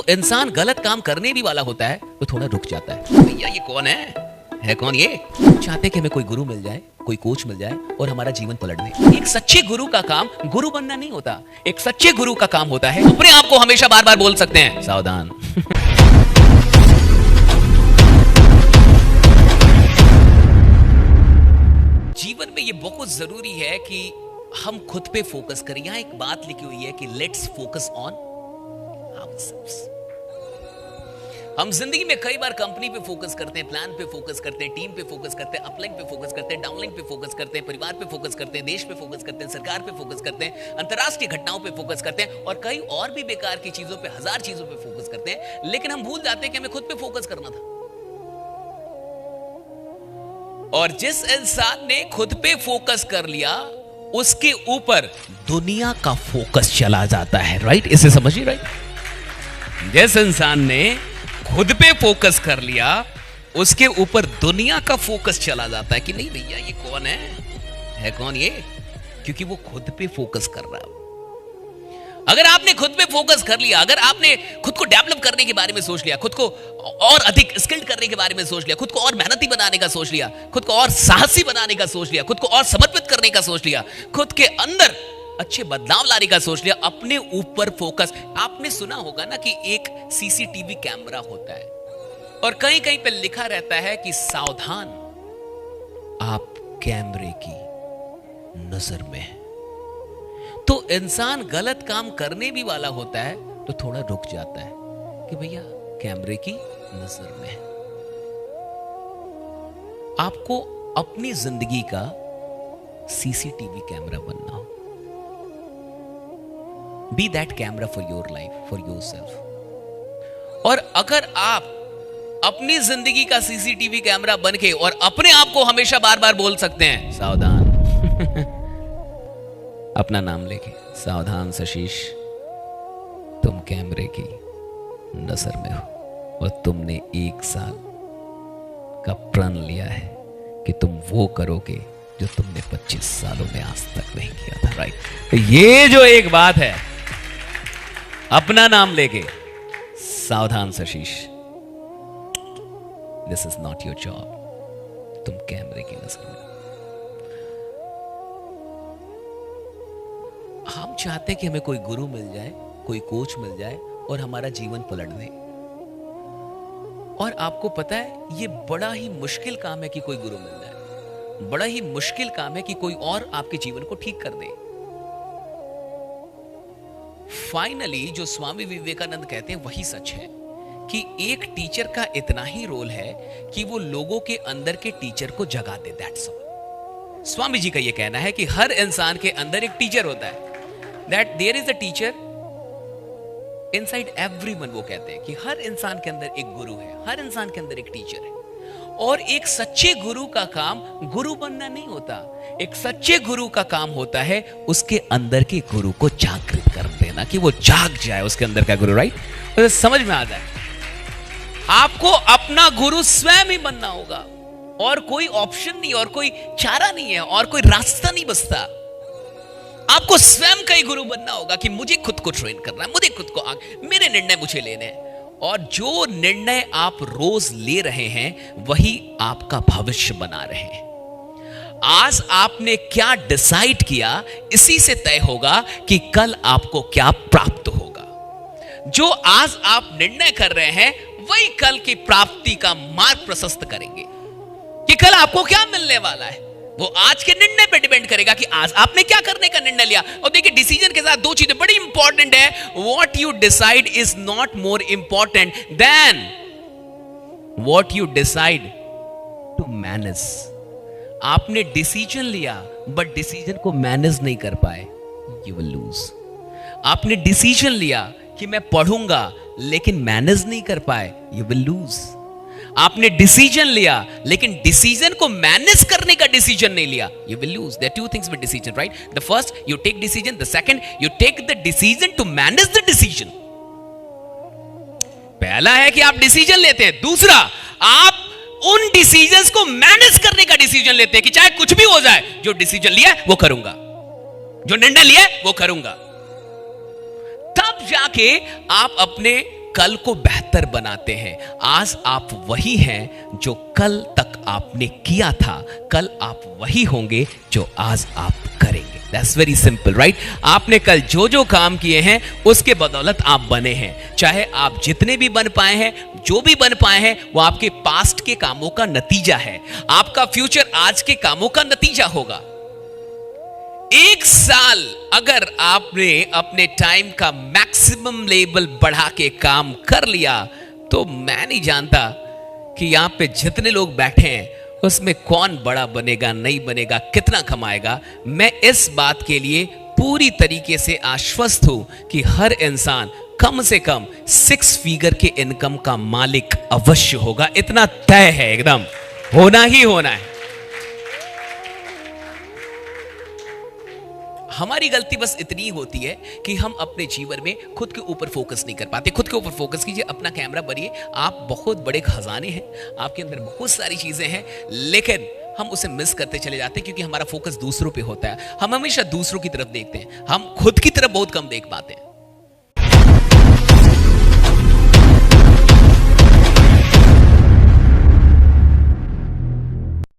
इंसान गलत काम करने भी वाला होता है तो थोड़ा रुक जाता है। भैया ये कौन है कौन ये? चाहते कि हमें कोई गुरु मिल जाए, कोई कोच मिल जाए और हमारा जीवन पलट दे। एक सच्चे गुरु का काम गुरु बनना नहीं होता। एक सच्चे गुरु का काम होता है अपने आप को हमेशा बार बार बोल सकते हैं सावधान। जीवन में ये बहुत जरूरी है कि हम खुद पे फोकस करें। यहां एक बात लिखी हुई है कि लेट्स फोकस ऑन आवरसेल्व्स। हम जिंदगी में कई बार कंपनी पे फोकस करते हैं, प्लान पे फोकस करते हैं, टीम पे फोकस करते हैं, अपलाइन पे फोकस करते हैं, डाउनलाइन पे फोकस करते हैं, परिवार पे फोकस करते हैं, देश पे फोकस करते हैं, सरकार पे फोकस करते हैं, अंतरराष्ट्रीय घटनाओं पे फोकस करते हैं और कई और भी बेकार की चीजों पे, हजार चीजों पे फोकस करते हैं। लेकिन हम भूल जाते हैं कि हमें खुद पे फोकस करना था। और जिस इंसान ने खुद पे फोकस कर लिया उसके ऊपर दुनिया का फोकस चला जाता है। राइट, इसे समझिए। राइट, जिस इंसान ने खुद पे फोकस कर लिया उसके ऊपर दुनिया का फोकस चला जाता है कि नहीं भैया ये कौन है कौन ये? क्योंकि वो खुद पे फोकस कर रहा है। अगर आपने खुद पे फोकस कर लिया, अगर आपने खुद को डेवलप करने के बारे में सोच लिया, खुद को और अधिक स्किल्ड करने के बारे में सोच लिया, खुद को और मेहनती बनाने का सोच लिया, खुद को और साहसी बनाने का सोच लिया, खुद को और समर्पित करने का सोच लिया, खुद के अंदर अच्छे बदलाव लाने का सोच लिया, अपने ऊपर फोकस। आपने सुना होगा ना कि एक सीसीटीवी कैमरा होता है और कहीं कहीं पे लिखा रहता है कि सावधान, आप कैमरे की नजर में हैं। तो इंसान गलत काम करने भी वाला होता है तो थोड़ा रुक जाता है कि भैया कैमरे की नजर में है। आपको अपनी जिंदगी का सीसीटीवी कैमरा बनना हो। Be that camera for your life, for your self. और अगर आप अपनी जिंदगी का सीसीटीवी कैमरा बन के और अपने आप को हमेशा बार बार बोल सकते हैं सावधान। अपना नाम लेके, सावधान सशीश, तुम कैमरे की नजर में हो और तुमने 1 साल का प्रण लिया है कि तुम वो करोगे जो तुमने 25 सालों में आज तक नहीं किया था। राइट, तो ये जो एक बात है, अपना नाम लेके, सावधान सशीश, this is not your job, तुम कैमरे की नजर में। हम चाहते कि हमें कोई गुरु मिल जाए, कोई कोच मिल जाए और हमारा जीवन पलट दे। और आपको पता है ये बड़ा ही मुश्किल काम है कि कोई गुरु मिल जाए। बड़ा ही मुश्किल काम है कि कोई और आपके जीवन को ठीक कर दे। फाइनली जो स्वामी विवेकानंद कहते हैं वही सच है कि एक टीचर का इतना ही रोल है कि वो लोगों के अंदर के टीचर को जगा दे। That's all. स्वामी जी का ये कहना है कि हर इंसान के अंदर एक टीचर होता है। That there is a teacher inside everyone। वो कहते हैं कि हर इंसान के अंदर एक गुरु है, हर इंसान के अंदर एक टीचर है। और एक सच्चे गुरु का काम गुरु बनना नहीं होता। एक सच्चे गुरु का काम होता है उसके अंदर के गुरु को जागृत कर देना, कि वो जाग जाए उसके अंदर का गुरु। राइट, तो समझ में आ जाए। आपको अपना गुरु स्वयं ही बनना होगा और कोई ऑप्शन नहीं, और कोई चारा नहीं है, और कोई रास्ता नहीं बचता। आपको स्वयं का ही गुरु बनना होगा कि मुझे खुद को ट्रेन करना है, मुझे खुद को मेरे निर्णय मुझे लेने हैं। और जो निर्णय आप रोज ले रहे हैं वही आपका भविष्य बना रहे हैं। आज आपने क्या डिसाइड किया इसी से तय होगा कि कल आपको क्या प्राप्त होगा। जो आज आप निर्णय कर रहे हैं वही कल की प्राप्ति का मार्ग प्रशस्त करेंगे कि कल आपको क्या मिलने वाला है। वो आज के निर्णय पे डिपेंड करेगा कि आज आपने क्या करने का निर्णय लिया। और देखिए, डिसीजन के साथ 2 चीजें बड़ी इंपॉर्टेंट है। What you decide is not more important than what you decide to manage. आपने डिसीजन लिया बट डिसीजन को मैनेज नहीं कर पाए, यू विल लूज। आपने डिसीजन लिया कि मैं पढ़ूंगा लेकिन मैनेज नहीं कर पाए, यू विल लूज। आपने डिसीजन लिया लेकिन डिसीजन को मैनेज करने का डिसीजन नहीं लिया, you will lose. There are 2 things with decision, right? The first, you take decision, the second, you take the decision to manage the decision. पहला है कि आप डिसीजन लेते हैं, दूसरा आप उन डिसीजंस को मैनेज करने का डिसीजन लेते हैं कि चाहे कुछ भी हो जाए, जो डिसीजन लिया वो करूंगा, जो निर्णय लिया वो करूंगा। तब जाके आप अपने कल को बेहतर बनाते हैं। आज आप वही हैं जो कल तक आपने किया था, कल आप वही होंगे जो आज आप करेंगे। That's very simple, right? आपने कल जो जो काम किए हैं उसके बदौलत आप बने हैं। चाहे आप जितने भी बन पाए हैं, जो भी बन पाए हैं, वो आपके पास्ट के कामों का नतीजा है। आपका फ्यूचर आज के कामों का नतीजा होगा। एक साल अगर आपने अपने टाइम का मैक्सिमम लेवल बढ़ा के काम कर लिया, तो मैं नहीं जानता कि यहां पे जितने लोग बैठे हैं उसमें कौन बड़ा बनेगा, नहीं बनेगा, कितना कमाएगा। मैं इस बात के लिए पूरी तरीके से आश्वस्त हूं कि हर इंसान कम से कम 6 फिगर के इनकम का मालिक अवश्य होगा। इतना तय है, एकदम होना ही होना है। हमारी गलती बस इतनी होती है कि हम अपने जीवन में खुद के ऊपर फोकस नहीं कर पाते। खुद के ऊपर फोकस कीजिए, अपना कैमरा भरिए। आप बहुत बड़े खजाने हैं, आपके अंदर बहुत सारी चीजें हैं, लेकिन हम उसे मिस करते चले जाते हैं क्योंकि हमारा फोकस दूसरों पे होता है। हम हमेशा दूसरों की तरफ देखते हैं, हम खुद की तरफ बहुत कम देख पाते हैं।